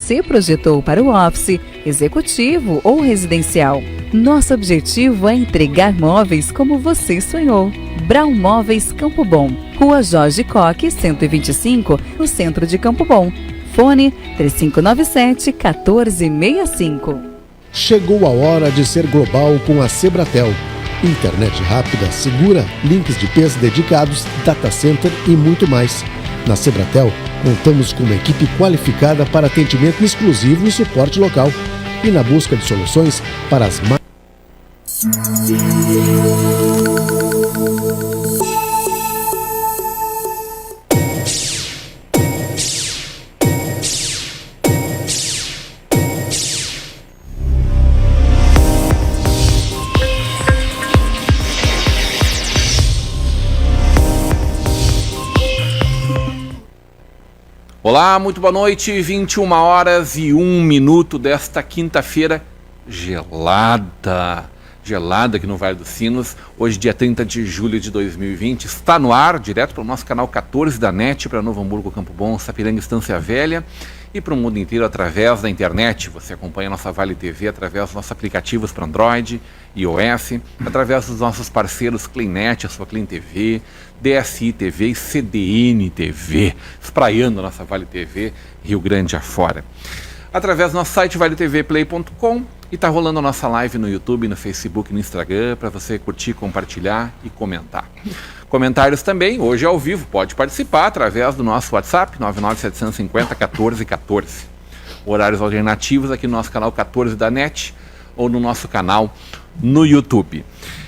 você projetou para o office, executivo ou residencial. Nosso objetivo é entregar móveis como você sonhou. Brown Móveis Campo Bom, Rua Jorge Coque, 125, no centro de Campo Bom. Fone 3597-1465. Chegou a hora de ser global com a Sebratel. Internet rápida, segura, links de peso dedicados, data center e muito mais. Na Sebratel, contamos com uma equipe qualificada para atendimento exclusivo e suporte local. E na busca de soluções para as mais... Olá, muito boa noite, 21 horas e 1 minuto desta quinta-feira gelada aqui no Vale dos Sinos. Hoje, dia 30 de julho de 2020, está no ar, direto para o nosso canal 14 da NET, para Novo Hamburgo, Campo Bom, Sapiranga, Estância Velha e para o mundo inteiro através da internet. Você acompanha a nossa Vale TV através dos nossos aplicativos para Android, iOS, através dos nossos parceiros Cleanet, a sua Clean TV, DSI TV e CDN TV, espraiando a nossa Vale TV Rio Grande afora. Através do nosso site valetvplay.com e está rolando a nossa live no YouTube, no Facebook e no Instagram para você curtir, compartilhar e comentar. Comentários também, hoje ao vivo, pode participar através do nosso WhatsApp 997501414. Horários alternativos aqui no nosso canal 14 da NET ou no nosso canal no YouTube.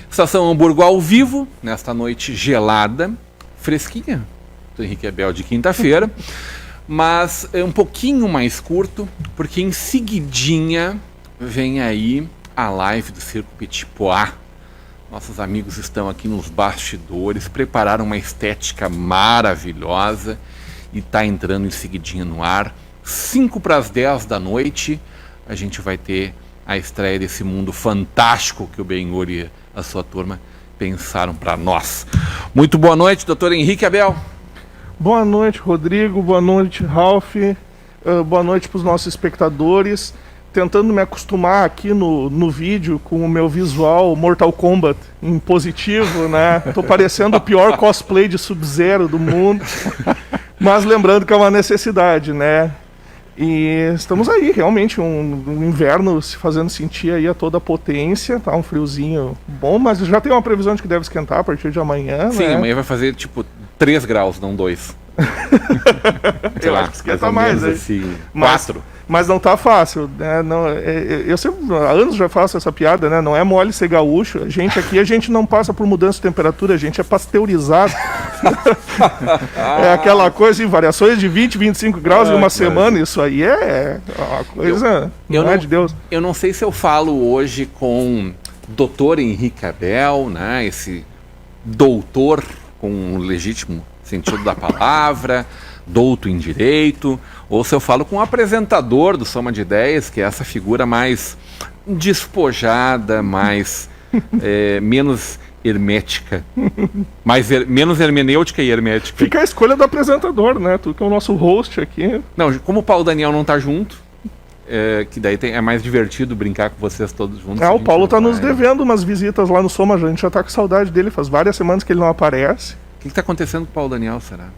Estação Hamburgo ao vivo, nesta noite gelada, fresquinha, do Henrique Abel de quinta-feira, mas é um pouquinho mais curto, porque em seguidinha vem aí a live do Circo Petit Pois. Nossos amigos estão aqui nos bastidores, prepararam uma estética maravilhosa e está entrando em seguidinha no ar. 9:55 da noite, a gente vai ter a estreia desse mundo fantástico que o Benhur e a sua turma pensaram para nós. Muito boa noite, doutor Henrique Abel. Boa noite, Rodrigo. Boa noite, Ralph. Boa noite para os nossos espectadores. Tentando me acostumar aqui no vídeo com o meu visual Mortal Kombat em positivo, né? Tô parecendo o pior cosplay de Sub-Zero do mundo. Mas lembrando que é uma necessidade, né? E estamos aí, realmente, um inverno se fazendo sentir aí a toda a potência, tá? Um friozinho bom, mas já tem uma previsão de que deve esquentar a partir de amanhã, Sim, né? amanhã vai fazer tipo 3 graus, não 2. Eu acho que esquenta mais, assim, 4. Mas não tá fácil, né? Não, eu sempre, há anos já faço essa piada, né? Não é mole ser gaúcho. A gente não passa por mudança de temperatura, a gente é pasteurizado. É aquela coisa, variações de 20, 25 graus em uma semana, isso aí é uma coisa não é de Deus. Eu não sei se eu falo hoje com doutor Henrique Abel, né? Esse doutor com o legítimo sentido da palavra, douto em direito, ou se eu falo com o apresentador do Soma de Ideias, que é essa figura mais despojada, mais menos hermética, menos hermenêutica e hermética. Fica a escolha do apresentador, né? Tu que é o nosso host aqui. Não, como o Paulo Daniel não tá junto, que daí é mais divertido brincar com vocês todos juntos. O Paulo tá nos devendo umas visitas lá no Soma, a gente já tá com saudade dele, faz várias semanas que ele não aparece. O que está acontecendo com o Paulo Daniel, será?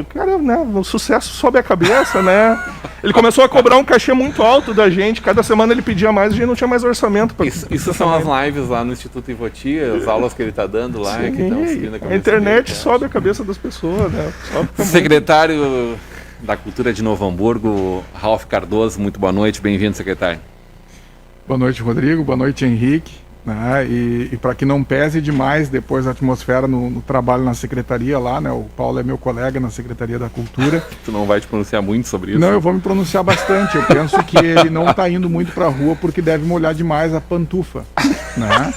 Cara, né, o sucesso sobe a cabeça, né? Ele começou a cobrar um cachê muito alto da gente, cada semana ele pedia mais, a gente não tinha mais orçamento. Isso são as lives lá no Instituto Ivoti, as aulas que ele está dando lá. Sim, que estão subindo a cabeça a internet dele, sobe a cabeça das pessoas, né? Secretário da Cultura de Novo Hamburgo, Ralph Cardoso, muito boa noite, bem-vindo, secretário. Boa noite, Rodrigo, boa noite, Henrique. Né? E para que não pese demais depois a atmosfera no trabalho na secretaria lá, né? O Paulo é meu colega na Secretaria da Cultura. Tu não vai te pronunciar muito sobre isso? Não, eu vou me pronunciar bastante. Eu penso que ele não está indo muito para a rua porque deve molhar demais a pantufa, né?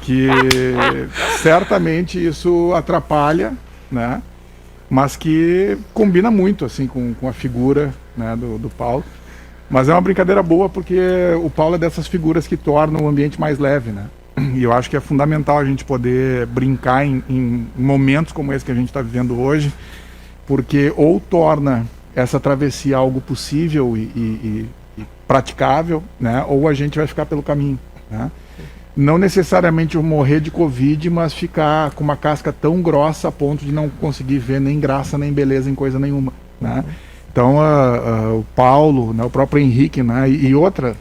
Que certamente isso atrapalha, né? Mas que combina muito assim com a figura, né, do Paulo. Mas é uma brincadeira boa porque o Paulo é dessas figuras que tornam o ambiente mais leve, né? E eu acho que é fundamental a gente poder brincar em momentos como esse que a gente está vivendo hoje, porque ou torna essa travessia algo possível e praticável, né? Ou a gente vai ficar pelo caminho, né? Não necessariamente morrer de Covid, mas ficar com uma casca tão grossa a ponto de não conseguir ver nem graça nem beleza em coisa nenhuma, né? Então o Paulo, né, o próprio Henrique, né, e outra.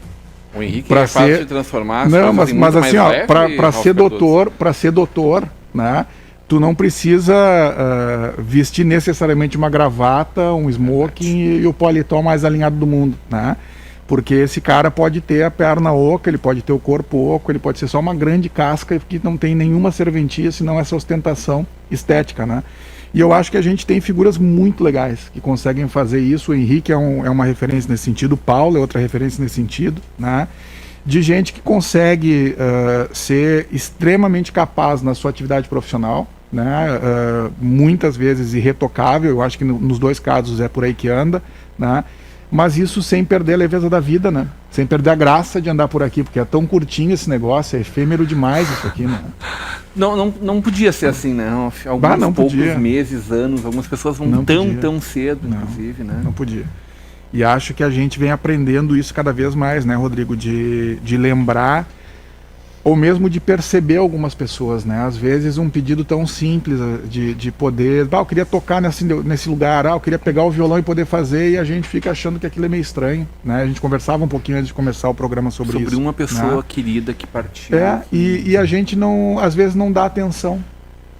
O Henrique é fácil de transformar. Não, mas assim, para ser doutor, né, tu não precisa vestir necessariamente uma gravata, um smoking e o paletó mais alinhado do mundo, né? Porque esse cara pode ter a perna oca, ele pode ter o corpo oco, ele pode ser só uma grande casca que não tem nenhuma serventia, senão essa ostentação estética, né? E eu acho que a gente tem figuras muito legais que conseguem fazer isso. O Henrique é uma referência nesse sentido, o Paulo é outra referência nesse sentido, né? De gente que consegue ser extremamente capaz na sua atividade profissional, né? Muitas vezes irretocável, eu acho que nos dois casos é por aí que anda, né? Mas isso sem perder a leveza da vida, né? Sem perder a graça de andar por aqui, porque é tão curtinho esse negócio, é efêmero demais isso aqui, né? Não podia ser assim, né? Alguns poucos meses, anos, algumas pessoas vão tão cedo, inclusive, né? Não podia. E acho que a gente vem aprendendo isso cada vez mais, né, Rodrigo? De lembrar, ou mesmo de perceber algumas pessoas, né? Às vezes um pedido tão simples de poder... eu queria tocar nesse lugar, eu queria pegar o violão e poder fazer, e a gente fica achando que aquilo é meio estranho, né? A gente conversava um pouquinho antes de começar o programa sobre isso. Sobre uma pessoa, né, querida que partiu. E a gente às vezes não dá atenção,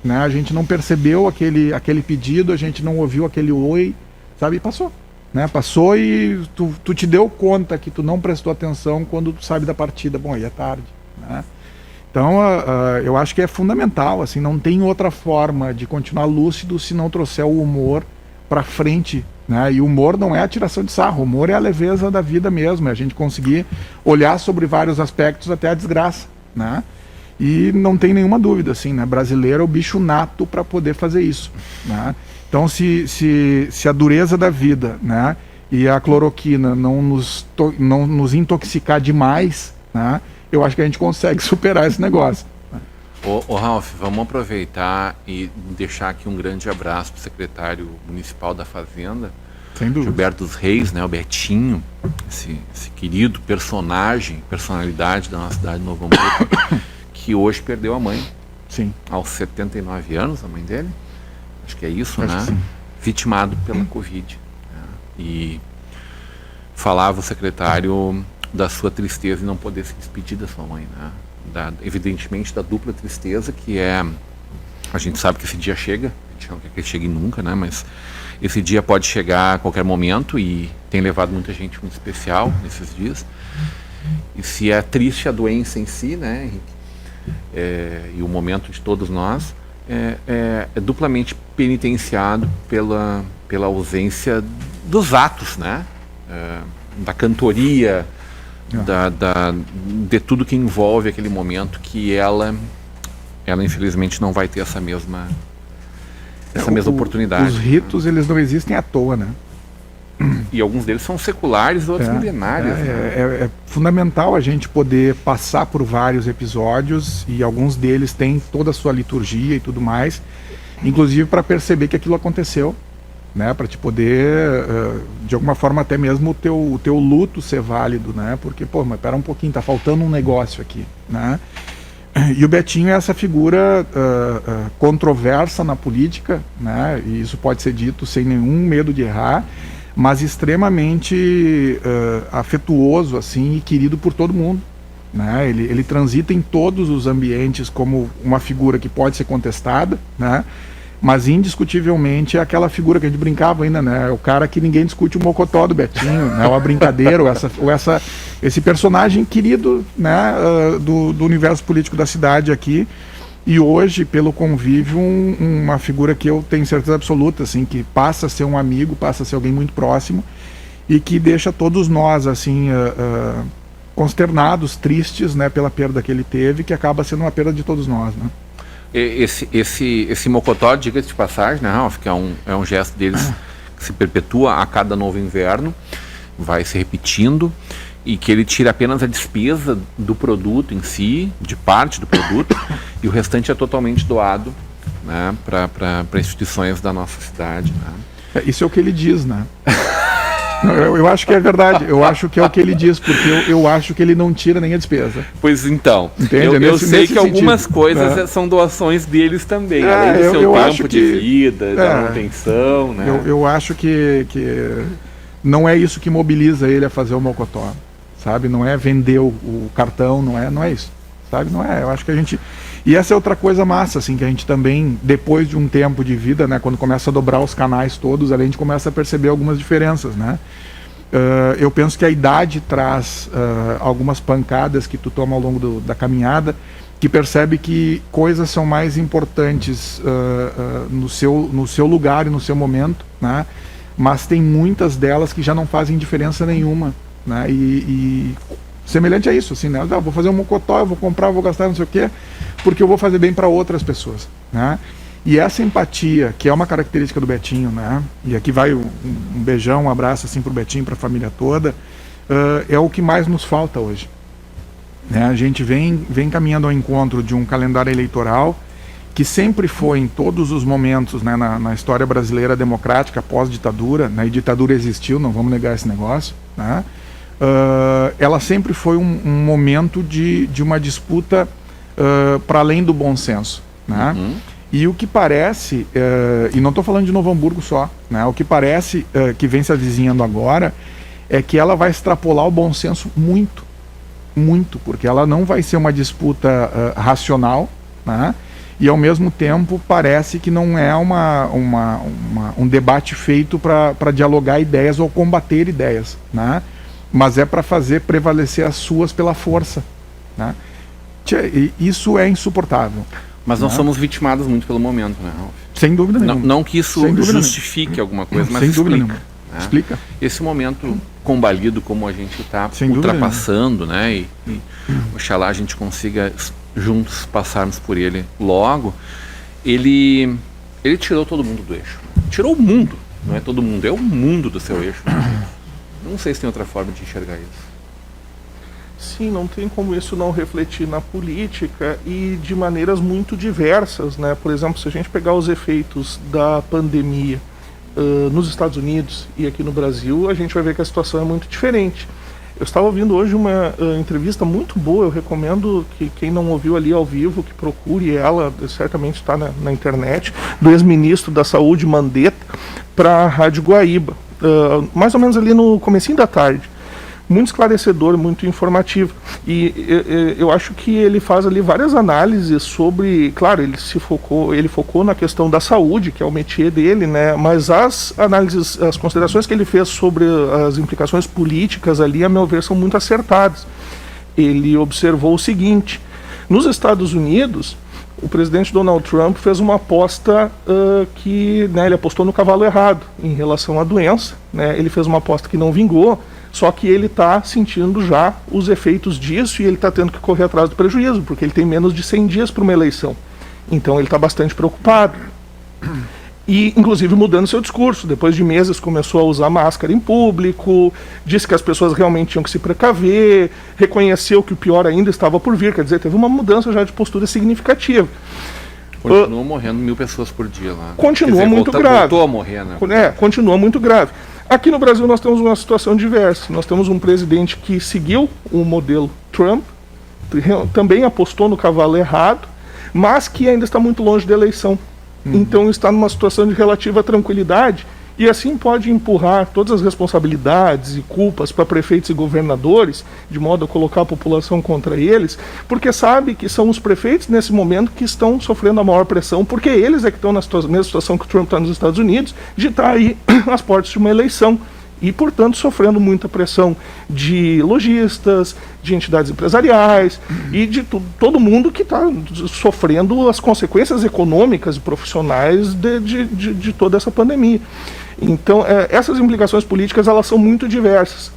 né? A gente não percebeu aquele pedido, a gente não ouviu aquele oi, sabe? E passou. Né? Passou e tu te deu conta que tu não prestou atenção quando tu sabe da partida. Bom, aí é tarde, né? Então eu acho que é fundamental, assim, não tem outra forma de continuar lúcido se não trouxer o humor para frente, né? E o humor não é a tiração de sarro, o humor é a leveza da vida mesmo, é a gente conseguir olhar sobre vários aspectos até a desgraça, né? E não tem nenhuma dúvida, assim, né? Brasileiro é o bicho nato para poder fazer isso, né? Então, se a dureza da vida, né, e a cloroquina não nos intoxicar demais, né, eu acho que a gente consegue superar esse negócio. Ô Ralf, vamos aproveitar e deixar aqui um grande abraço para o secretário municipal da Fazenda, sem dúvida, Gilberto dos Reis, né, o Betinho, esse querido personalidade da nossa cidade de Novo Hamburgo, que hoje perdeu a mãe. Sim. Aos 79 anos, a mãe dele. Acho que é isso, acho, né? Vitimado pela Covid. Né? E falava o secretário da sua tristeza em não poder se despedir da sua mãe, né? Evidentemente da dupla tristeza, que é... A gente sabe que esse dia chega, a gente não quer que ele chegue nunca, né? Mas esse dia pode chegar a qualquer momento e tem levado muita gente muito especial nesses dias. E se é triste a doença em si, né, Henrique? E o momento de todos nós... É duplamente penitenciado pela ausência dos atos, né? Da cantoria, de tudo que envolve aquele momento, que ela infelizmente não vai ter essa mesma oportunidade. Os ritos, eles não existem à toa, né? E alguns deles são seculares, outros milenários. É fundamental a gente poder passar por vários episódios, e alguns deles têm toda a sua liturgia e tudo mais, inclusive para perceber que aquilo aconteceu, né? Para te poder, de alguma forma, até mesmo o teu luto ser válido, né? Porque, mas pera um pouquinho, tá faltando um negócio aqui, né? E o Betinho é essa figura controversa na política, né? E isso pode ser dito sem nenhum medo de errar, mas extremamente afetuoso, assim, e querido por todo mundo, né? Ele transita em todos os ambientes como uma figura que pode ser contestada, né? Mas indiscutivelmente é aquela figura que a gente brincava ainda, né? É o cara que ninguém discute o mocotó do Betinho, né? Ou a brincadeira, esse personagem querido, né? Do universo político da cidade aqui. E hoje, pelo convívio, uma figura que eu tenho certeza absoluta, assim, que passa a ser um amigo, passa a ser alguém muito próximo, e que deixa todos nós, assim, consternados, tristes, né, pela perda que ele teve, que acaba sendo uma perda de todos nós, né? Esse mocotó, diga-se de passagem, né, Ralf, que é um gesto deles que se perpetua a cada novo inverno, vai se repetindo, e que ele tira apenas a despesa do produto em si, de parte do produto, e o restante é totalmente doado, né, para instituições da nossa cidade, né? Isso é o que ele diz, né? Eu acho que é verdade, eu acho que é o que ele diz, porque eu acho que ele não tira nem a despesa. Pois então, Entende? eu sei que algumas sentido, coisas né? são doações deles também, além do seu tempo de vida, da manutenção, né? Eu acho que não é isso que mobiliza ele a fazer o Mocotó, sabe? Não é vender o cartão, não é isso, sabe? Não é, eu acho que a gente... E essa é outra coisa massa, assim, que a gente também, depois de um tempo de vida, né, quando começa a dobrar os canais todos, a gente começa a perceber algumas diferenças, né? Eu penso que a idade traz algumas pancadas que tu toma ao longo da caminhada, que percebe que coisas são mais importantes no seu lugar e no seu momento, né? Mas tem muitas delas que já não fazem diferença nenhuma, né? E semelhante a isso, assim, né? Vou fazer um mocotó, eu vou comprar, vou gastar não sei o quê, porque eu vou fazer bem para outras pessoas, né? E essa empatia, que é uma característica do Betinho, né? E aqui vai um beijão, um abraço assim pro Betinho, para a família toda, é o que mais nos falta hoje, né? A gente vem caminhando ao encontro de um calendário eleitoral que sempre foi, em todos os momentos, né, na história brasileira democrática, pós-ditadura, né? E ditadura existiu, não vamos negar esse negócio, né? Ela sempre foi um momento de uma disputa para além do bom senso, né? Uhum. E o que parece, e não estou falando de Novo Hamburgo só, né? O que parece que vem se avizinhando agora é que ela vai extrapolar o bom senso muito, muito, porque ela não vai ser uma disputa racional, né? E ao mesmo tempo parece que não é um debate feito para dialogar ideias ou combater ideias, né? Mas é para fazer prevalecer as suas pela força, né? Isso é insuportável. Mas nós somos vitimados muito pelo momento, né, Ralf? Sem dúvida nenhuma. Não que isso justifique alguma coisa, mas sem dúvida explica. Nenhuma. Né? Explica. Esse momento combalido como a gente está ultrapassando, né? E oxalá a gente consiga juntos passarmos por ele logo. Ele tirou todo mundo do eixo. Tirou o mundo, não é todo mundo, é o mundo do seu eixo. Não sei se tem outra forma de enxergar isso. Sim, não tem como isso não refletir na política e de maneiras muito diversas, né? Por exemplo, se a gente pegar os efeitos da pandemia nos Estados Unidos e aqui no Brasil, a gente vai ver que a situação é muito diferente. Eu estava ouvindo hoje uma entrevista muito boa, eu recomendo que quem não ouviu ali ao vivo, que procure ela, certamente está na internet, do ex-ministro da Saúde, Mandetta, para a Rádio Guaíba, mais ou menos ali no comecinho da tarde. Muito esclarecedor, muito informativo. E eu acho que ele faz ali várias análises sobre, claro, ele focou na questão da saúde, que é o métier dele, né? Mas as análises, as considerações que ele fez sobre as implicações políticas ali, a meu ver, são muito acertadas. Ele observou o seguinte: nos Estados Unidos, o presidente Donald Trump fez uma aposta que, né, ele apostou no cavalo errado em relação à doença, né? Ele fez uma aposta que não vingou. Só que ele está sentindo já os efeitos disso e ele está tendo que correr atrás do prejuízo, porque ele tem menos de 100 dias para uma eleição. Então ele está bastante preocupado. E, inclusive, mudando seu discurso. Depois de meses começou a usar máscara em público, disse que as pessoas realmente tinham que se precaver, reconheceu que o pior ainda estava por vir. Quer dizer, teve uma mudança já de postura significativa. Continuam morrendo 1.000 pessoas por dia lá. Continua muito grave. Voltou a morrer, né? Continua muito grave. Aqui no Brasil nós temos uma situação diversa. Nós temos um presidente que seguiu o modelo Trump, também apostou no cavalo errado, mas que ainda está muito longe da eleição. Então está numa situação de relativa tranquilidade e assim pode empurrar todas as responsabilidades e culpas para prefeitos e governadores, de modo a colocar a população contra eles, porque sabe que são os prefeitos nesse momento que estão sofrendo a maior pressão, porque eles é que estão na mesma situação que o Trump está nos Estados Unidos, de estar aí às portas de uma eleição. E, portanto, sofrendo muita pressão de lojistas, de entidades empresariais e de todo mundo que está sofrendo as consequências econômicas e profissionais de toda essa pandemia. Então, essas implicações políticas, elas são muito diversas.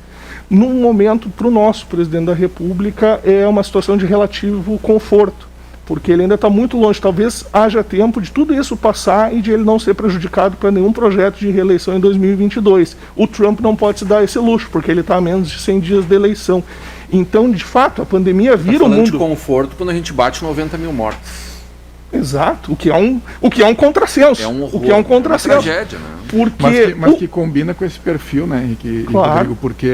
Num momento, para o nosso presidente da República, é uma situação de relativo conforto, porque ele ainda está muito longe. Talvez haja tempo de tudo isso passar e de ele não ser prejudicado para nenhum projeto de reeleição em 2022. O Trump não pode se dar esse luxo, porque ele está a menos de 100 dias da eleição. Então, de fato, a pandemia vira o mundo... de conforto quando a gente bate 90 mil mortos. Exato, o que é um contrassenso. É um horror, o que é um contrassenso. É uma tragédia, né? Porque mas que combina com esse perfil, né, Henrique? Claro. Rodrigo, porque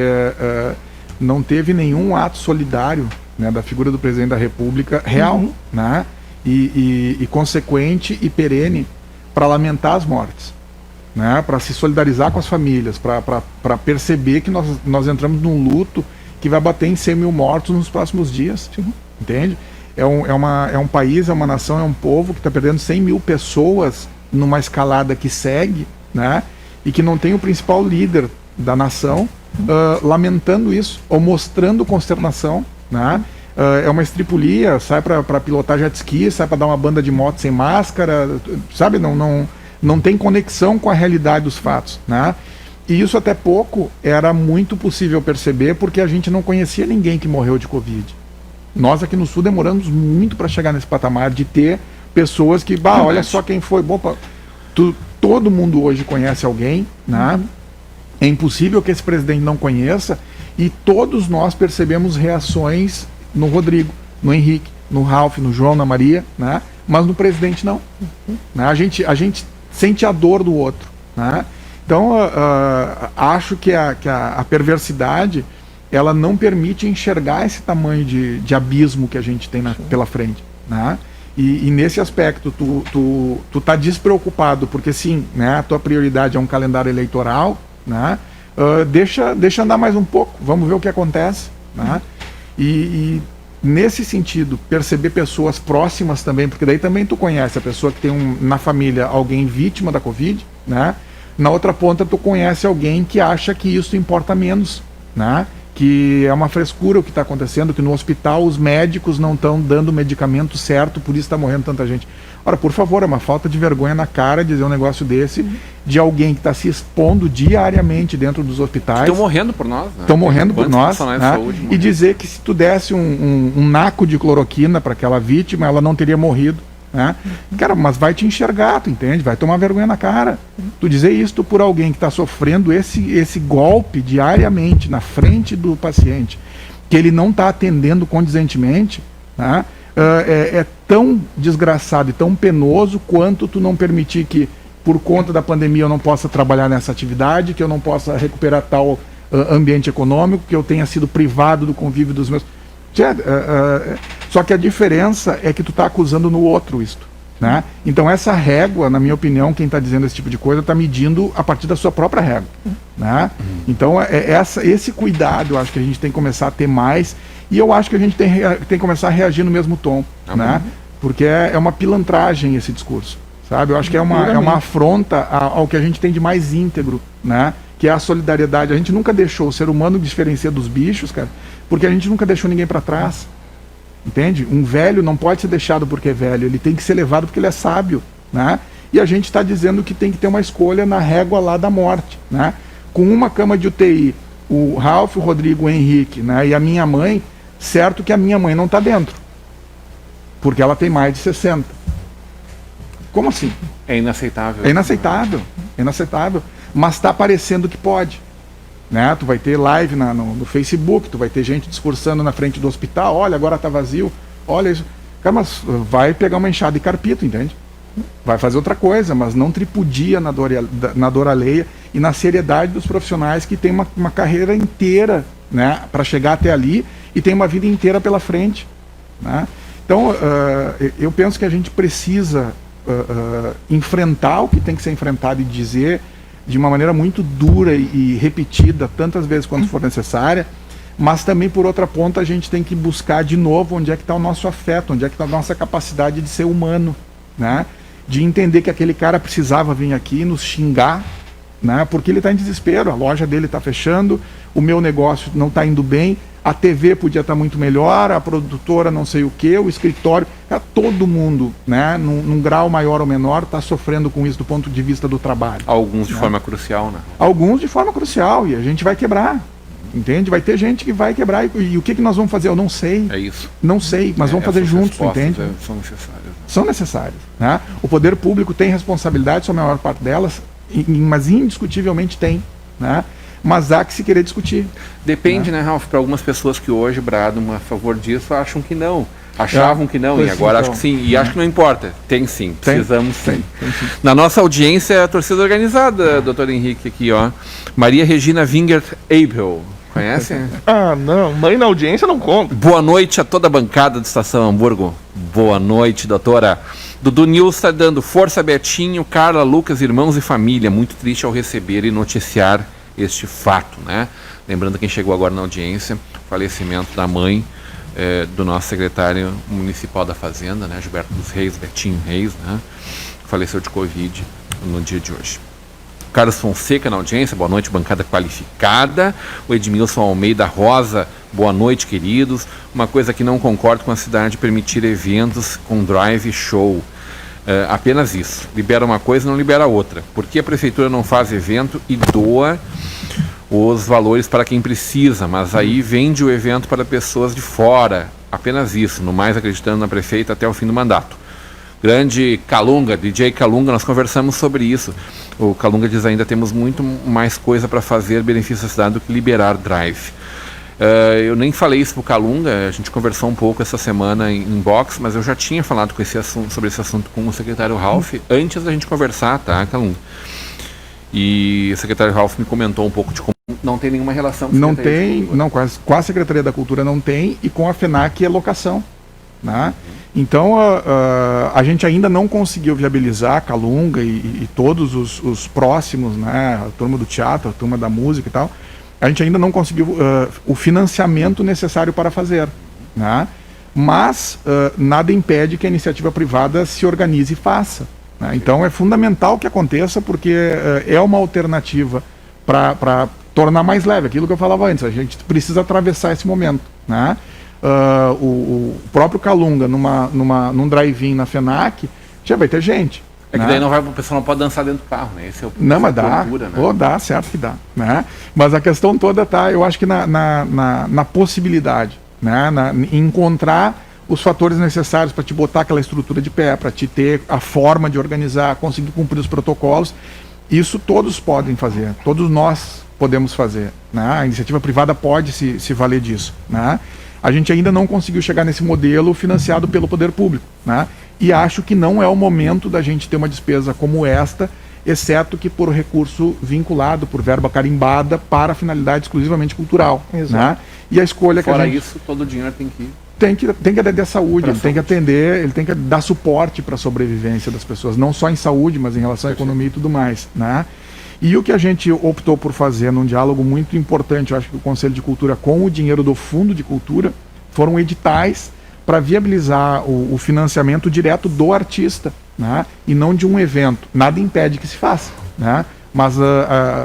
não teve nenhum ato solidário, né, da figura do presidente da República real, né, e consequente e perene para lamentar as mortes, né, para se solidarizar com as famílias, para perceber que nós entramos num luto que vai bater em 100 mil mortos nos próximos dias, entende? É um país, é uma nação, é um povo que está perdendo 100 mil pessoas numa escalada que segue, né, e que não tem o principal líder da nação lamentando isso, ou mostrando consternação, né? É uma estripulia, sai para pilotar jet ski, sai para dar uma banda de moto sem máscara, sabe? Não tem conexão com a realidade dos fatos, né? E isso até pouco era muito possível perceber porque a gente não conhecia ninguém que morreu de Covid. Nós aqui no Sul demoramos muito para chegar nesse patamar de ter pessoas que, olha só quem foi. Bom, todo mundo hoje conhece alguém, né? É impossível que esse presidente não conheça, e todos nós percebemos reações no Rodrigo, no Henrique, no Ralf, no João, na Maria, né? Mas no presidente não. Né? A gente sente a dor do outro, né? Então, acho que a perversidade, ela não permite enxergar esse tamanho de abismo que a gente tem pela frente, né? E nesse aspecto, tu tá despreocupado, porque sim, né, a tua prioridade é um calendário eleitoral, né? Deixa andar mais um pouco, vamos ver o que acontece, né? E nesse sentido, perceber pessoas próximas também, porque daí também tu conhece a pessoa que tem na família alguém vítima da Covid, né? Na outra ponta tu conhece alguém que acha que isso importa menos, né? Que é uma frescura o que está acontecendo, que no hospital os médicos não estão dando o medicamento certo, por isso está morrendo tanta gente. Ora, por favor, é uma falta de vergonha na cara dizer um negócio desse, de alguém que está se expondo diariamente dentro dos hospitais. Estão morrendo por nós, né? Estão morrendo por nós, né? Saúde, e dizer que se tu desse um naco de cloroquina para aquela vítima, ela não teria morrido. Né? Cara, mas vai te enxergar, tu entende? Vai tomar vergonha na cara. Tu dizer isso por alguém que está sofrendo esse golpe diariamente na frente do paciente, que ele não está atendendo condizentemente, né? É tão desgraçado e tão penoso quanto tu não permitir que, por conta da pandemia, eu não possa trabalhar nessa atividade, que eu não possa recuperar tal ambiente econômico, que eu tenha sido privado do convívio dos meus... Só que a diferença é que tu está acusando no outro isto, né? Então essa régua, na minha opinião, quem está dizendo esse tipo de coisa está medindo a partir da sua própria régua, né? Então esse cuidado eu acho que a gente tem que começar a ter mais, e eu acho que a gente tem que começar a reagir no mesmo tom, né? Porque é uma pilantragem esse discurso, sabe? Eu acho que é uma afronta ao que a gente tem de mais íntegro, né? Que é a solidariedade. A gente nunca deixou, o ser humano diferencia dos bichos, cara, porque a gente nunca deixou ninguém para trás. Entende? Um velho não pode ser deixado porque é velho, ele tem que ser levado porque ele é sábio, né? E a gente está dizendo que tem que ter uma escolha na régua lá da morte, né? Com uma cama de UTI, o Ralf, o Rodrigo, o Henrique, né? E a minha mãe, certo que a minha mãe não está dentro, porque ela tem mais de 60. Como assim? É inaceitável. É inaceitável, mas está parecendo que pode. Né? Tu vai ter live no Facebook, tu vai ter gente discursando na frente do hospital, olha, agora tá vazio, olha isso. Cara, mas vai pegar uma enxada e carpito, entende? Vai fazer outra coisa, mas não tripudia na dor alheia e na seriedade dos profissionais que tem uma carreira inteira, né, para chegar até ali, e tem uma vida inteira pela frente, né? Então, eu penso que a gente precisa enfrentar o que tem que ser enfrentado e dizer de uma maneira muito dura e repetida tantas vezes quanto for necessária, mas também, por outra ponta, a gente tem que buscar de novo onde é que está o nosso afeto, onde é que está a nossa capacidade de ser humano, né? De entender que aquele cara precisava vir aqui nos xingar, né? Porque ele está em desespero, a loja dele está fechando, o meu negócio não está indo bem, a TV podia estar muito melhor, a produtora não sei o que, o escritório, todo mundo, né, num grau maior ou menor, está sofrendo com isso do ponto de vista do trabalho. Alguns de forma crucial, né? Alguns de forma crucial, e a gente vai quebrar, entende? Vai ter gente que vai quebrar, e o que nós vamos fazer? Eu não sei. É isso. Não sei, mas vamos fazer juntos, entende? São necessárias. São necessárias, né? O poder público tem responsabilidade sobre a maior parte delas, mas indiscutivelmente tem, né? mas há que se querer discutir. Depende, né, Ralf? Para algumas pessoas que hoje bradam a favor disso, acham que não. Achavam que não, e agora acho que sim. E acho que não importa. Tem sim, precisamos sim. Tem sim. Na nossa audiência, a torcida organizada, doutor Henrique, aqui, ó. Maria Regina Wingert Abel. Conhece? Ah, não. Mãe na audiência não conta. Boa noite a toda a bancada do Estação Hamburgo. Boa noite, doutora. Dudu Nils está dando força, Betinho, Carla, Lucas, irmãos e família. Muito triste ao receber e noticiar este fato, né? Lembrando quem chegou agora na audiência, falecimento da mãe do nosso secretário municipal da Fazenda, né? Gilberto dos Reis, Betinho Reis, né? Faleceu de Covid no dia de hoje. Carlos Fonseca na audiência, boa noite, bancada qualificada. O Edmilson Almeida Rosa, boa noite, queridos. Uma coisa que não concordo com a cidade, permitir eventos com drive show. Apenas isso. Libera uma coisa, não libera outra. Por que a prefeitura não faz evento e doa os valores para quem precisa, mas aí vende o evento para pessoas de fora? Apenas isso. No mais, acreditando na prefeita até o fim do mandato. Grande Calunga, DJ Calunga, nós conversamos sobre isso. O Calunga diz ainda temos muito mais coisa para fazer, benefício da cidade, do que liberar drive. Eu nem falei isso pro Calunga, a gente conversou um pouco essa semana em box, mas eu já tinha falado sobre esse assunto com o secretário Ralf antes da gente conversar, tá, Calunga? E o secretário Ralf me comentou um pouco de como não tem nenhuma relação com a Secretaria da Cultura. Com a Secretaria da Cultura não tem, e com a FENAC é locação, né? Então a gente ainda não conseguiu viabilizar a Calunga e todos os próximos, né? A turma do teatro, a turma da música e tal. A gente ainda não conseguiu o financiamento necessário para fazer, né? Mas nada impede que a iniciativa privada se organize e faça, né? Então é fundamental que aconteça, porque é uma alternativa para tornar mais leve, aquilo que eu falava antes. A gente precisa atravessar esse momento, né? O próprio Calunga num drive-in na FENAC já vai ter gente. É que daí o pessoal não pode dançar dentro do carro, né? Esse é o não, mas dá. Cultura, né? Dá, certo que dá, né? Mas a questão toda tá, eu acho que na possibilidade, né? Em encontrar os fatores necessários para te botar aquela estrutura de pé, para te ter a forma de organizar, conseguir cumprir os protocolos. Isso todos podem fazer, todos nós podemos fazer, né? A iniciativa privada pode se valer disso, né? A gente ainda não conseguiu chegar nesse modelo financiado pelo poder público, né? E acho que não é o momento da gente ter uma despesa como esta, exceto que por recurso vinculado, por verba carimbada para finalidade exclusivamente cultural, né? E a escolha que a gente... isso, todo o dinheiro tem que ir. Tem que atender a saúde, ele tem que atender, ele tem que dar suporte para a sobrevivência das pessoas, não só em saúde, mas em relação à economia e tudo mais, né? E o que a gente optou por fazer num diálogo muito importante, eu acho que o Conselho de Cultura com o dinheiro do Fundo de Cultura, foram editais para viabilizar o financiamento direto do artista, né? E não de um evento. Nada impede que se faça, né? Mas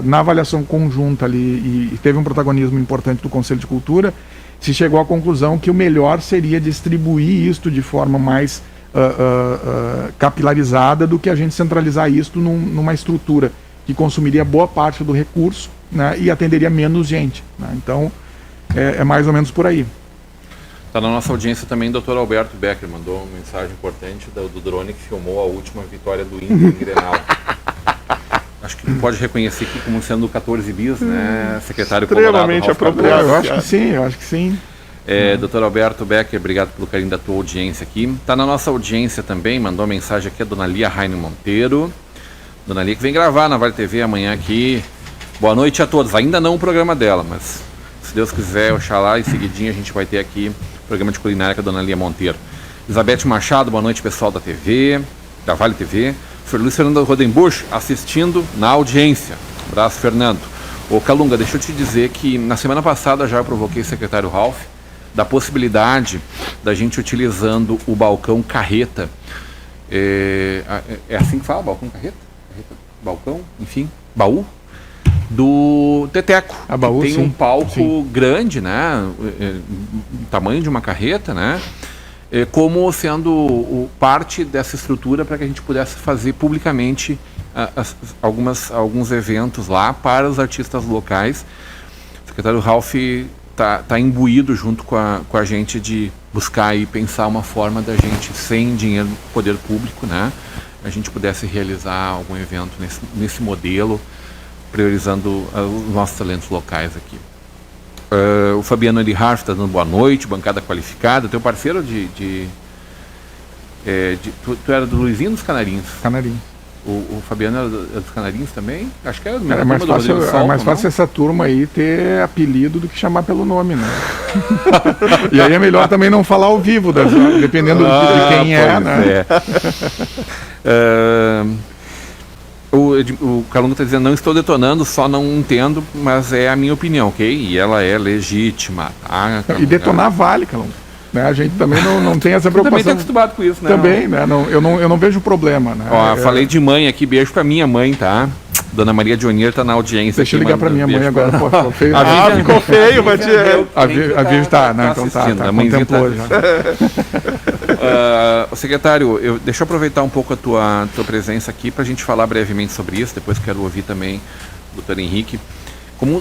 na avaliação conjunta ali, e teve um protagonismo importante do Conselho de Cultura, se chegou à conclusão que o melhor seria distribuir isto de forma mais capilarizada do que a gente centralizar isto numa estrutura que consumiria boa parte do recurso, né, e atenderia menos gente, né? Então, é mais ou menos por aí. Está na nossa audiência também o Dr. Alberto Becker, mandou uma mensagem importante do drone que filmou a última vitória do Inter em Grenal. Acho que pode reconhecer aqui como sendo o 14 bis, né, secretário extremamente apropriado. Eu acho que sim. Dr. Alberto Becker, obrigado pelo carinho da tua audiência aqui. Está na nossa audiência também, mandou uma mensagem aqui a dona Lia Raine Monteiro. Dona Lia que vem gravar na Vale TV amanhã aqui. Boa noite a todos. Ainda não o programa dela, mas se Deus quiser, oxalá, em seguidinho a gente vai ter aqui o programa de culinária com a Dona Lia Monteiro. Elizabeth Machado, boa noite pessoal da TV, da Vale TV. Luiz Fernando Rodenbusch assistindo na audiência. Abraço, Fernando. Ô Calunga, deixa eu te dizer que na semana passada já eu provoquei o secretário Ralf da possibilidade da gente utilizando o balcão carreta. É assim que fala, balcão carreta? Balcão, enfim, baú do Teteco. A baú, tem sim, um palco sim. grande, né? Tamanho de uma carreta, né? Como sendo parte dessa estrutura para que a gente pudesse fazer publicamente alguns eventos lá para os artistas locais. O secretário Ralf tá imbuído junto com a gente de buscar e pensar uma forma da gente, sem dinheiro do poder público, né? A gente pudesse realizar algum evento nesse modelo, priorizando os nossos talentos locais aqui. O Fabiano Elihar está dando boa noite, bancada qualificada. Teu parceiro tu era do Luizinho ou dos Canarinhos? Canarinhos. O Fabiano era dos Canarinhos também? Acho que era do mesmo. É mais fácil essa turma aí ter apelido do que chamar pelo nome, né? E aí é melhor também não falar ao vivo, dependendo de quem é, né? O Calunga está dizendo, não estou detonando, só não entendo, mas é a minha opinião, ok? E ela é legítima, tá? E detonar vale, Calunga. Né? A gente também não tem essa preocupação. Também está acostumado com isso, né? Também, né? Eu não vejo problema, né? Falei de mãe aqui, beijo pra minha mãe, tá? Dona Maria Dionir tá na audiência. Deixa eu ligar pra minha mãe agora. Ficou feio. Ficou feio, Matias. A Vivi tá, né? Então tá, contemplou já. Secretário, deixa eu aproveitar um pouco a tua presença aqui pra gente falar brevemente sobre isso, depois quero ouvir também o doutor Henrique.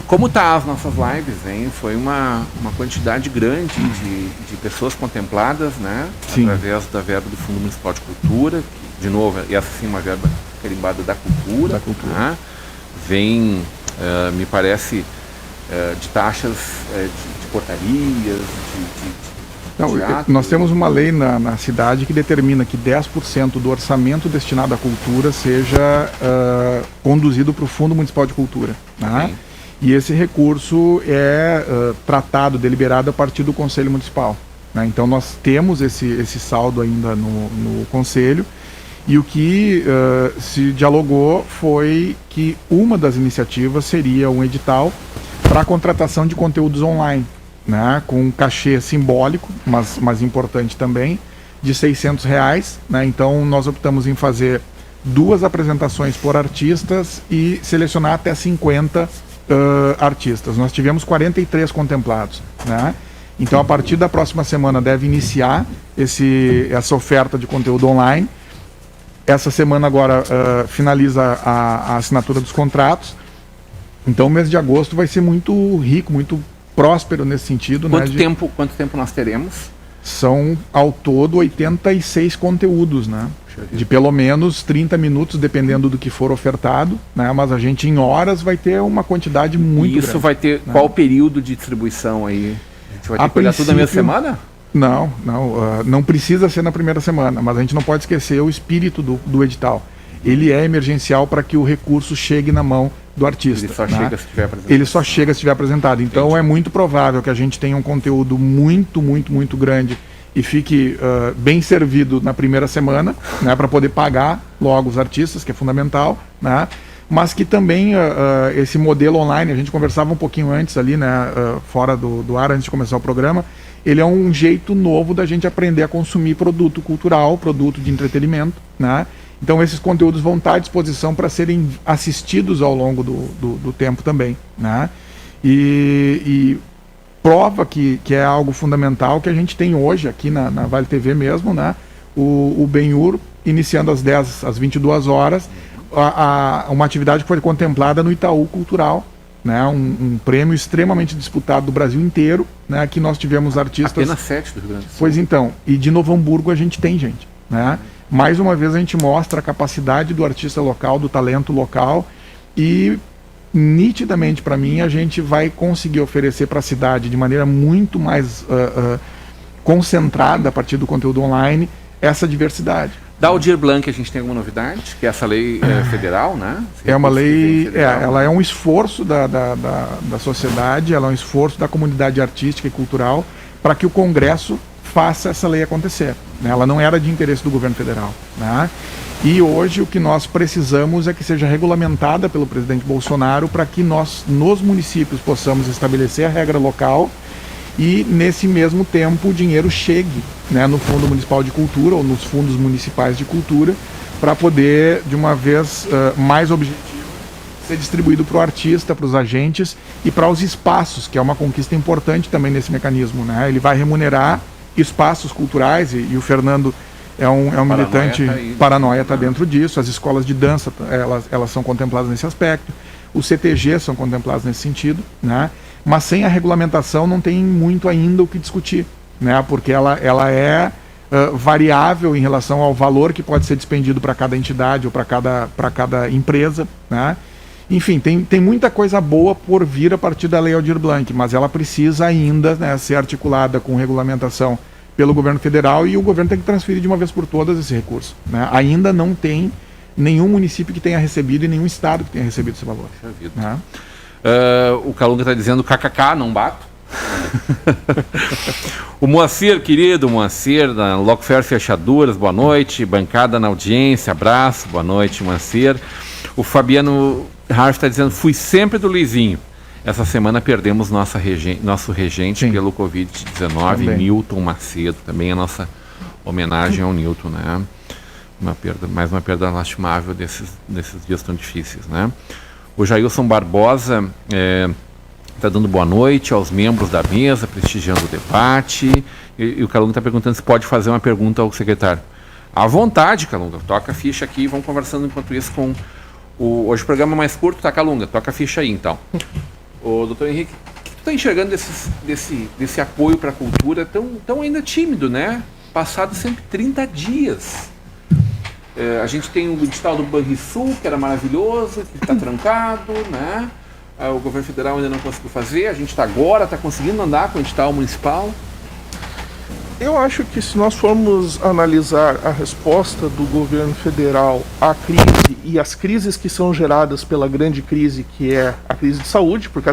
Como tá as nossas lives, hein? Foi uma quantidade grande de pessoas contempladas, né? Sim. Através da verba do Fundo Municipal de Cultura, que, de novo, essa sim uma verba carimbada da cultura. Né? Vem, me parece, de taxas de portarias, nós temos uma lei na cidade que determina que 10% do orçamento destinado à cultura seja conduzido para o Fundo Municipal de Cultura. Né? E esse recurso é tratado, deliberado a partir do Conselho Municipal. Né? Então nós temos esse saldo ainda no Conselho, e o que se dialogou foi que uma das iniciativas seria um edital para a contratação de conteúdos online, né? Com um cachê simbólico, mas importante também, de R$600. Né? Então nós optamos em fazer 2 apresentações por artistas e selecionar até 50 artistas. Nós tivemos 43 contemplados. Né? Então, a partir da próxima semana deve iniciar essa oferta de conteúdo online. Essa semana agora finaliza a assinatura dos contratos. Então, o mês de agosto vai ser muito rico, muito próspero nesse sentido. Quanto tempo nós teremos? São, ao todo, 86 conteúdos, né? De pelo menos 30 minutos, dependendo do que for ofertado, né? Mas a gente, em horas, vai ter uma quantidade muito grande. Isso vai ter, né? Qual período de distribuição aí? A gente vai ter que olhar tudo na mesma semana? Não precisa ser na primeira semana, mas a gente não pode esquecer o espírito do edital. Ele é emergencial para que o recurso chegue na mão do artista. Ele só chega se estiver apresentado. Ele só chega se estiver apresentado. Então, entendi. É muito provável que a gente tenha um conteúdo muito, muito, muito grande e fique bem servido na primeira semana, né, para poder pagar logo os artistas, que é fundamental, né, mas que também esse modelo online, a gente conversava um pouquinho antes ali, né, fora do ar, antes de começar o programa, ele é um jeito novo da gente aprender a consumir produto cultural, produto de entretenimento, né. Então esses conteúdos vão estar à disposição para serem assistidos ao longo do tempo também, né? E prova que é algo fundamental que a gente tem hoje aqui na Vale TV mesmo, né? O Ben-Hur iniciando às 22 horas, uma atividade que foi contemplada no Itaú Cultural, né? Um prêmio extremamente disputado do Brasil inteiro, né? Que nós tivemos artistas... Apenas 7 do Rio Grande do Sul. Pois então, e de Novo Hamburgo a gente tem, gente, né? Mais uma vez a gente mostra a capacidade do artista local, do talento local, e nitidamente para mim a gente vai conseguir oferecer para a cidade de maneira muito mais concentrada a partir do conteúdo online essa diversidade. Da Aldir Blanc a gente tem alguma novidade? Que essa lei federal, né? É uma lei, ela é um esforço da sociedade, ela é um esforço da comunidade artística e cultural para que o Congresso faça essa lei acontecer. Né? Ela não era de interesse do governo federal. Né? E hoje o que nós precisamos é que seja regulamentada pelo presidente Bolsonaro para que nós, nos municípios, possamos estabelecer a regra local e, nesse mesmo tempo, o dinheiro chegue, né, no Fundo Municipal de Cultura ou nos fundos municipais de cultura para poder, de uma vez mais objetivo, ser distribuído para o artista, para os agentes e para os espaços, que é uma conquista importante também nesse mecanismo. Né? Ele vai remunerar espaços culturais e o Fernando é um militante, Paranoia está dentro disso, as escolas de dança elas são contempladas nesse aspecto, os CTG são contemplados nesse sentido, né? Mas sem a regulamentação não tem muito ainda o que discutir, né? Porque ela é variável em relação ao valor que pode ser despendido para cada entidade ou para cada empresa, né? Enfim, tem muita coisa boa por vir a partir da Lei Aldir Blanc, mas ela precisa ainda, né, ser articulada com regulamentação pelo governo federal, e o governo tem que transferir de uma vez por todas esse recurso, né? Ainda não tem nenhum município que tenha recebido e nenhum estado que tenha recebido esse valor. Né? O Calunga está dizendo kkk, não bato. O Moacir, querido Moacir, da Lockfair Fechaduras, boa noite. Bancada na audiência, abraço, boa noite, Moacir. O Fabiano Harf está dizendo, fui sempre do Luizinho. Essa semana perdemos nosso regente Sim. pelo Covid-19, Newton Macedo. Também a nossa homenagem ao Newton, né? Mais uma perda lastimável desses dias tão difíceis, né? O Jailson Barbosa está dando boa noite aos membros da mesa, prestigiando o debate. E o Calunga está perguntando se pode fazer uma pergunta ao secretário. À vontade, Calunga. Toca a ficha aqui e vamos conversando enquanto isso com hoje o programa é mais curto, tá, Calunga? Toca a ficha aí, então. Ô, doutor Henrique, o que tu está enxergando desse apoio para a cultura tão ainda tímido, né? Passado sempre 30 dias. A gente tem o edital do Banrisul, que era maravilhoso, que está trancado, né? O governo federal ainda não conseguiu fazer, a gente agora está conseguindo andar com o edital municipal. Eu acho que se nós formos analisar a resposta do governo federal à crise e as crises que são geradas pela grande crise, que é a crise de saúde, porque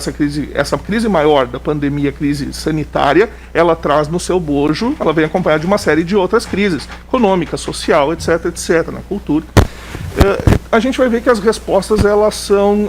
essa crise maior da pandemia, a crise sanitária, ela traz no seu bojo, ela vem acompanhada de uma série de outras crises, econômica, social, etc, na cultura. A gente vai ver que as respostas elas são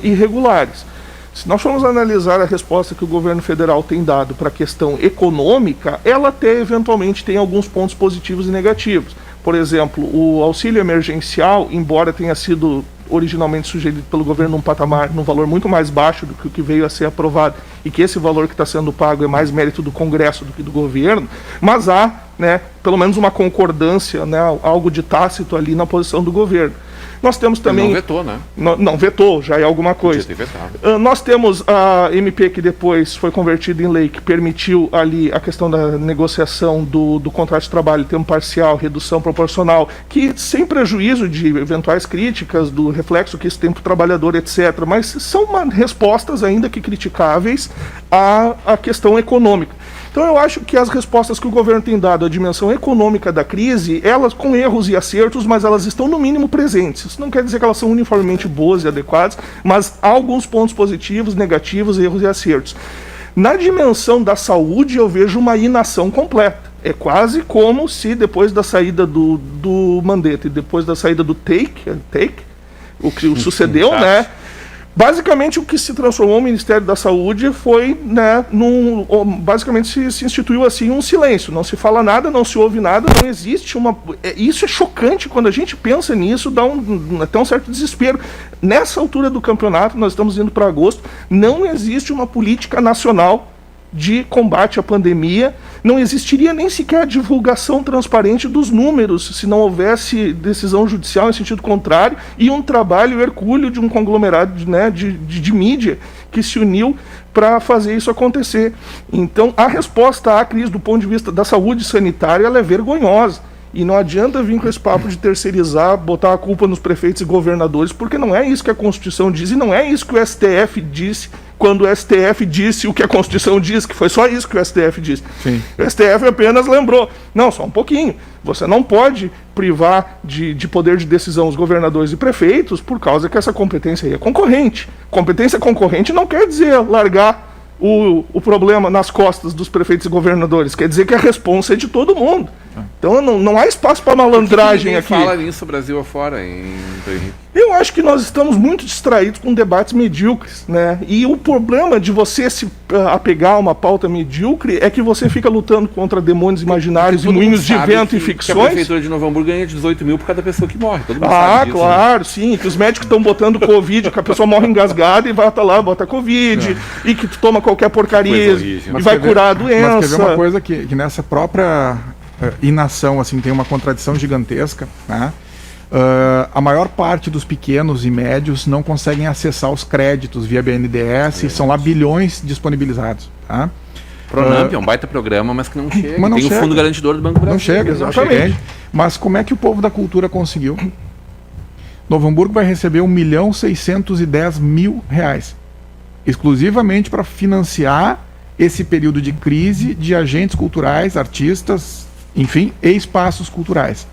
irregulares. Se nós formos analisar a resposta que o governo federal tem dado para a questão econômica, ela até eventualmente tem alguns pontos positivos e negativos. Por exemplo, o auxílio emergencial, embora tenha sido originalmente sugerido pelo governo num patamar, num valor muito mais baixo do que o que veio a ser aprovado, e que esse valor que está sendo pago é mais mérito do Congresso do que do governo, mas há, né, pelo menos uma concordância, né, algo de tácito ali na posição do governo. Nós temos também... Ele não vetou, né? Não vetou, já é alguma coisa. Podia ter vetado. Nós temos a MP que depois foi convertida em lei, que permitiu ali a questão da negociação do contrato de trabalho, tempo parcial, redução proporcional, que sem prejuízo de eventuais críticas, do reflexo que esse tempo trabalhador, etc., mas são respostas ainda que criticáveis à questão econômica. Então eu acho que as respostas que o governo tem dado à dimensão econômica da crise, elas com erros e acertos, mas elas estão no mínimo presentes. Isso não quer dizer que elas são uniformemente boas e adequadas, mas há alguns pontos positivos, negativos, erros e acertos. Na dimensão da saúde eu vejo uma inação completa. É quase como se depois da saída do Mandetta e depois da saída do o que o sucedeu, né? Basicamente, o que se transformou o Ministério da Saúde foi, né, basicamente se instituiu assim um silêncio. Não se fala nada, não se ouve nada, não existe uma... Isso é chocante, quando a gente pensa nisso, dá até um certo desespero. Nessa altura do campeonato, nós estamos indo para agosto, não existe uma política nacional de combate à pandemia, não existiria nem sequer a divulgação transparente dos números se não houvesse decisão judicial em sentido contrário e um trabalho hercúleo de um conglomerado, né, de mídia que se uniu para fazer isso acontecer. Então, a resposta à crise do ponto de vista da saúde sanitária ela é vergonhosa. E não adianta vir com esse papo de terceirizar, botar a culpa nos prefeitos e governadores, porque não é isso que a Constituição diz e não é isso que o STF disse quando o STF disse o que a Constituição diz, que foi só isso que o STF disse. Sim. O STF apenas lembrou, não, só um pouquinho, você não pode privar de poder de decisão os governadores e prefeitos por causa que essa competência aí é concorrente. Competência concorrente não quer dizer largar o problema nas costas dos prefeitos e governadores, quer dizer que a responsa é de todo mundo. Então não há espaço para malandragem aqui. Fala nisso Brasil afora, Eu acho que nós estamos muito distraídos com debates medíocres, né? E o problema de você se apegar a uma pauta medíocre é que você fica lutando contra demônios imaginários e moinhos de vento e ficções. Que a prefeitura de Novo Hamburgo ganha 18 mil por cada pessoa que morre. Todo mundo sabe disso, claro, né? Sim. Que os médicos estão botando Covid, que a pessoa morre engasgada e vai estar lá, bota Covid, e que tu toma qualquer porcaria e vai curar a doença. Mas quer ver uma coisa que nessa própria inação assim, tem uma contradição gigantesca, né? A maior parte dos pequenos e médios não conseguem acessar os créditos via BNDES, e são lá bilhões disponibilizados. Tá? Pronamp é um baita programa, mas que não chega. Mas não tem chega. o Fundo Garantidor do Banco Brasil. Não chega, exatamente. Mas como é que o povo da cultura conseguiu? Novo Hamburgo vai receber R$1.610.000, exclusivamente para financiar esse período de crise de agentes culturais, artistas, enfim, e espaços culturais.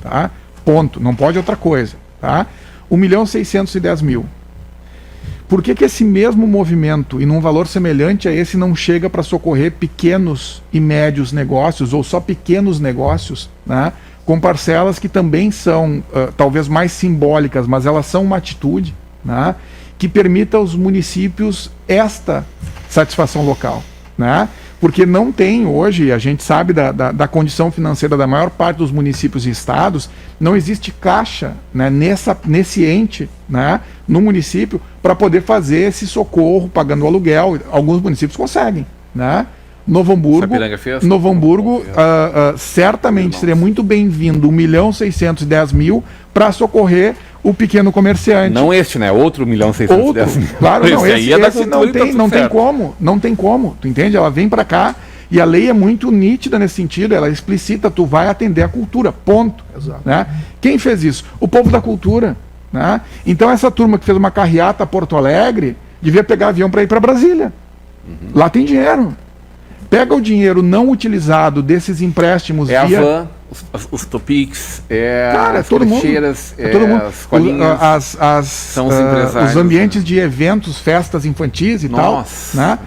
Tá? Ponto. Não pode outra coisa. Tá? 1.610.000. Por que esse mesmo movimento, e num valor semelhante a esse, não chega para socorrer pequenos e médios negócios, ou só pequenos negócios, né, com parcelas que também são talvez mais simbólicas, mas elas são uma atitude, né, que permita aos municípios esta satisfação local, né? Porque não tem hoje, a gente sabe da condição financeira da maior parte dos municípios e estados, não existe caixa, né, nesse ente, né, no município, para poder fazer esse socorro pagando o aluguel. Alguns municípios conseguem, né? Novo Hamburgo certamente seria muito bem-vindo 1.610.000 para socorrer o pequeno comerciante. Não este, né? Outro 1.610.000. Claro, não, esse não tem como, tu entende? Ela vem para cá e a lei é muito nítida nesse sentido, ela é explícita, tu vai atender a cultura, ponto. Exato. Né? Quem fez isso? O povo da cultura. Né? Então essa turma que fez uma carreata a Porto Alegre devia pegar avião para ir para Brasília. Lá tem dinheiro. Pega o dinheiro não utilizado desses empréstimos a van, os Topics, as todo lixeiras, todo mundo. as colinhas, são os empresários, os ambientes, né, de eventos, festas infantis e Nossa. tal. Né?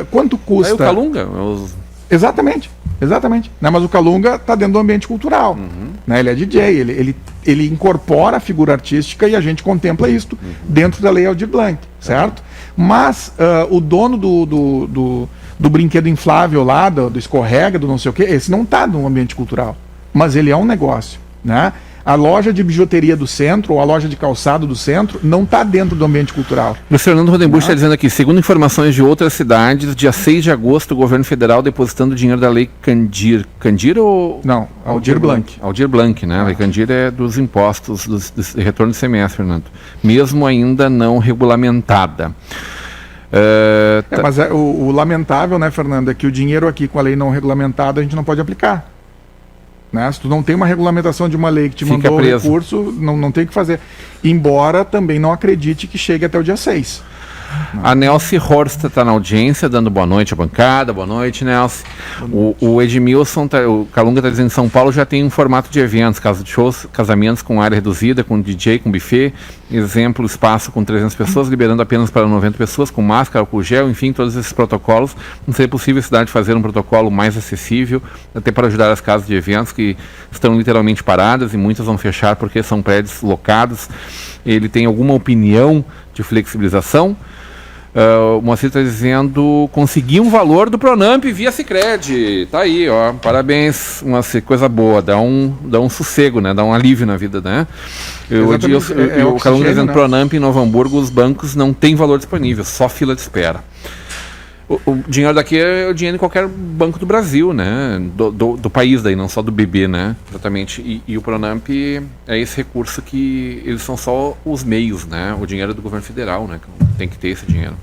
Quanto custa? Aí o Calunga. Exatamente. Né? Mas o Calunga está dentro do ambiente cultural. Né? Ele é DJ, ele incorpora a figura artística e a gente contempla isto dentro da Lei Aldir Blanc, certo? Mas o dono do brinquedo inflável lá, do escorrega, do não sei o quê, esse não está no ambiente cultural, mas ele é um negócio, né? A loja de bijuteria do centro, ou a loja de calçado do centro, não está dentro do ambiente cultural. O Fernando Rodenbusch está dizendo aqui, segundo informações de outras cidades, dia 6 de agosto, o governo federal depositando dinheiro da Lei Candir. Candir ou... Não, Aldir Blanc. Aldir Blanc, né? A Lei Candir é dos impostos, do retorno de semestre, Fernando. Mesmo ainda não regulamentada. Mas o lamentável, né, Fernando, é que o dinheiro aqui com a lei não regulamentada a gente não pode aplicar. Né? Se tu não tem uma regulamentação de uma lei que te mandou o recurso, não tem o que fazer. Embora também não acredite que chegue até o dia 6. A Nelce Horst está na audiência, dando boa noite à bancada. Boa noite, Nelce. O Edmilson, o Calunga está dizendo que São Paulo já tem um formato de eventos, casa de shows, casamentos com área reduzida, com DJ, com buffet. Exemplo, espaço com 300 pessoas, liberando apenas para 90 pessoas, com máscara, álcool gel, enfim, todos esses protocolos. Não seria possível a cidade fazer um protocolo mais acessível, até para ajudar as casas de eventos que estão literalmente paradas e muitas vão fechar porque são prédios locados. Ele tem alguma opinião de flexibilização? O Moacir está dizendo, consegui um valor do Pronamp via Sicredi. Tá aí, ó, parabéns, uma coisa boa, dá um sossego, né, dá um alívio na vida, né. O Calunga está dizendo, né? Pronamp em Novo Hamburgo, os bancos não têm valor disponível, só fila de espera. O dinheiro daqui é o dinheiro em qualquer banco do Brasil, né, do país daí, não só do BB, né, exatamente, e o Pronamp é esse recurso que eles são só os meios, né, o dinheiro do governo federal, né, tem que ter esse dinheiro.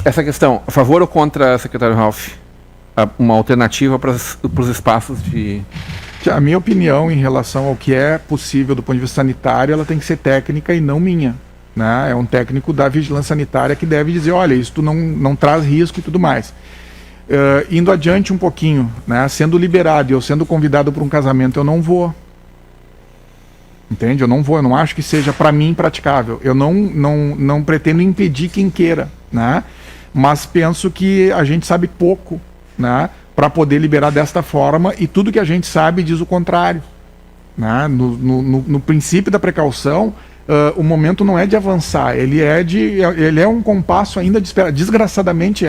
Essa questão, a favor ou contra, secretário Ralph, uma alternativa para os espaços de... A minha opinião em relação ao que é possível do ponto de vista sanitário, ela tem que ser técnica e não minha. Né? É um técnico da vigilância sanitária que deve dizer, olha, isso não traz risco e tudo mais. Indo adiante um pouquinho, né? Sendo liberado e eu sendo convidado para um casamento, eu não vou. Entende? Eu não acho que seja para mim praticável. Eu não pretendo impedir quem queira, né? Mas penso que a gente sabe pouco, né? Para poder liberar desta forma, e tudo que a gente sabe diz o contrário. Né? No princípio da precaução, o momento não é de avançar, ele é um compasso ainda de espera, desgraçadamente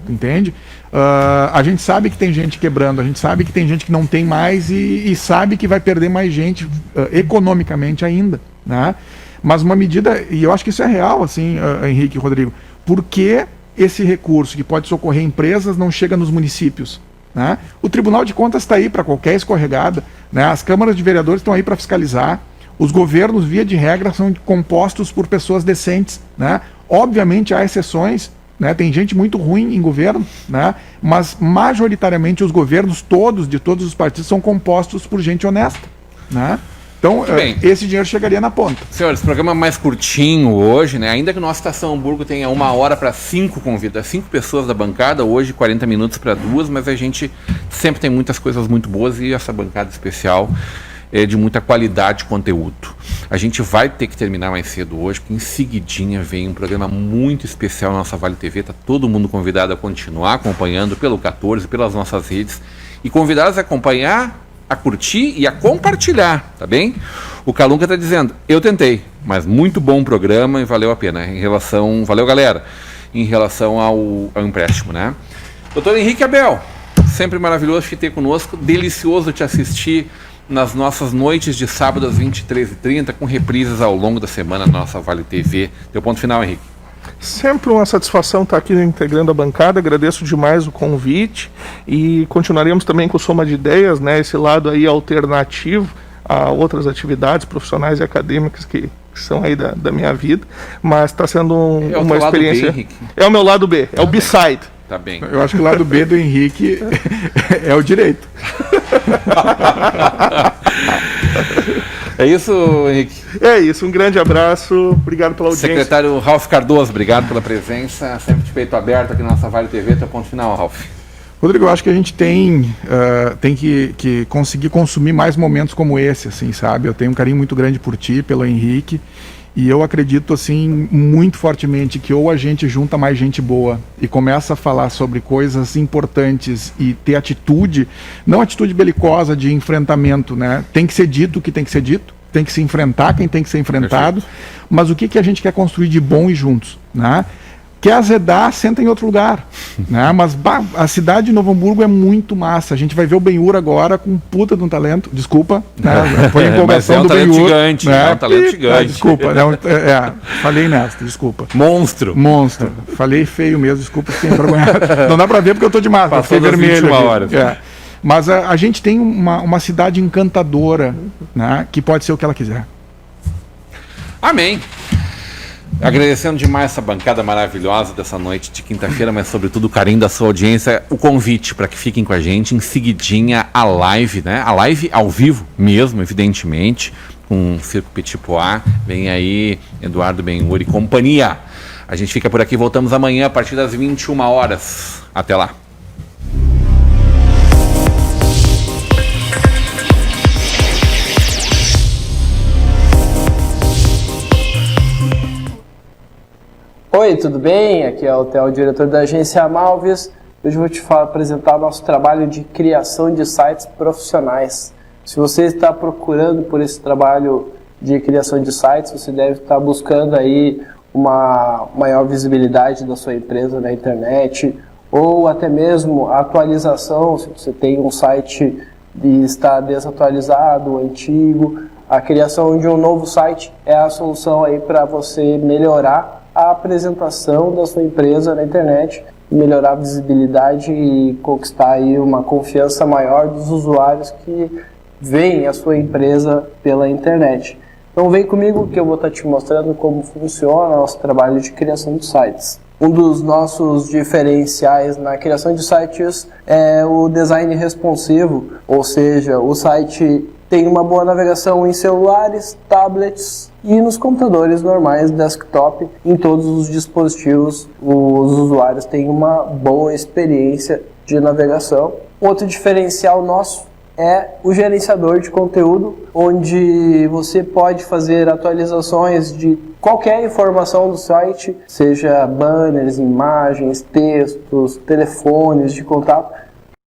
entende? A gente sabe que tem gente quebrando, a gente sabe que tem gente que não tem mais e sabe que vai perder mais gente economicamente ainda, né? Mas uma medida, e eu acho que isso é real, assim, Henrique e Rodrigo, por que esse recurso que pode socorrer empresas não chega nos municípios? Né? O Tribunal de Contas está aí para qualquer escorregada, né? As câmaras de vereadores estão aí para fiscalizar. Os governos, via de regra, são compostos por pessoas decentes, né? Obviamente há exceções, né? Tem gente muito ruim em governo, né? Mas majoritariamente os governos todos, de todos os partidos, são compostos por gente honesta, né? Então, Bem, esse dinheiro chegaria na ponta. Senhores, programa mais curtinho hoje, né? Ainda que o nosso Estação Hamburgo tenha 1 hora para 5 pessoas da bancada, hoje 40 minutos para 2, mas a gente sempre tem muitas coisas muito boas e essa bancada especial é de muita qualidade de conteúdo. A gente vai ter que terminar mais cedo hoje, porque em seguidinha vem um programa muito especial na nossa Vale TV. Tá todo mundo convidado a continuar acompanhando pelo 14, pelas nossas redes, e convidados a acompanhar, a curtir e a compartilhar, tá bem? O Calunga está dizendo, eu tentei, mas muito bom programa e valeu a pena. Valeu, galera, em relação ao empréstimo, né? Doutor Henrique Abel, sempre maravilhoso te ter conosco, delicioso te assistir nas nossas noites de sábado às 23h30, com reprises ao longo da semana na nossa Vale TV. Teu ponto final, Henrique. Sempre uma satisfação estar aqui integrando a bancada, agradeço demais o convite e continuaremos também com o Soma de Ideias, né, esse lado aí alternativo a outras atividades profissionais e acadêmicas que são aí da minha vida, mas está sendo uma experiência... Lado B, Henrique. É o meu lado B, é o B-side. Tá bem. Eu acho que o lado B do Henrique é o direito. É isso, Henrique? É isso, um grande abraço, obrigado pela audiência. Secretário Ralf Cardoso, obrigado pela presença, sempre de peito aberto aqui na nossa Vale TV. Teu ponto final, Ralf. Rodrigo, eu acho que a gente tem que conseguir consumir mais momentos como esse, assim, sabe? Eu tenho um carinho muito grande por ti, pelo Henrique, e eu acredito, assim, muito fortemente que ou a gente junta mais gente boa e começa a falar sobre coisas importantes e ter atitude, não atitude belicosa de enfrentamento, né? Tem que ser dito o que tem que ser dito, tem que se enfrentar quem tem que ser enfrentado, perfeito. Mas o que a gente quer construir de bom e juntos, né? Quer azedar, senta em outro lugar, né? Mas a cidade de Novo Hamburgo é muito massa. A gente vai ver o Benhur agora com um puta de um talento. Desculpa, né? Foi empolgação do Benhur. Mas é um talento gigante, né? É um talento gigante. Desculpa, falei nessa, desculpa. Monstro. Falei feio mesmo, desculpa, fiquei envergonhado. Não dá pra ver porque eu tô de máscara, fiquei vermelho. Mas a gente tem uma cidade encantadora, né? Que pode ser o que ela quiser. Amém. Agradecendo demais essa bancada maravilhosa dessa noite de quinta-feira, mas sobretudo o carinho da sua audiência, o convite para que fiquem com a gente, em seguidinha a live, né? A live ao vivo mesmo, evidentemente, com o Circo Petit Pois, vem aí Eduardo Benhur e companhia. A gente fica por aqui, voltamos amanhã a partir das 21 horas. Até lá. Oi, tudo bem? Aqui é o Theo, diretor da agência Malves. Hoje eu vou te apresentar o nosso trabalho de criação de sites profissionais. Se você está procurando por esse trabalho de criação de sites, você deve estar buscando aí uma maior visibilidade da sua empresa na internet, ou até mesmo a atualização, se você tem um site e está desatualizado, antigo, a criação de um novo site é a solução aí para você melhorar a apresentação da sua empresa na internet, melhorar a visibilidade e conquistar aí uma confiança maior dos usuários que veem a sua empresa pela internet. Então vem comigo que eu vou estar te mostrando como funciona o nosso trabalho de criação de sites. Um dos nossos diferenciais na criação de sites é o design responsivo, ou seja, o site tem uma boa navegação em celulares, tablets e nos computadores normais, desktop, em todos os dispositivos. Os usuários têm uma boa experiência de navegação. Outro diferencial nosso é o gerenciador de conteúdo, onde você pode fazer atualizações de qualquer informação do site, seja banners, imagens, textos, telefones de contato.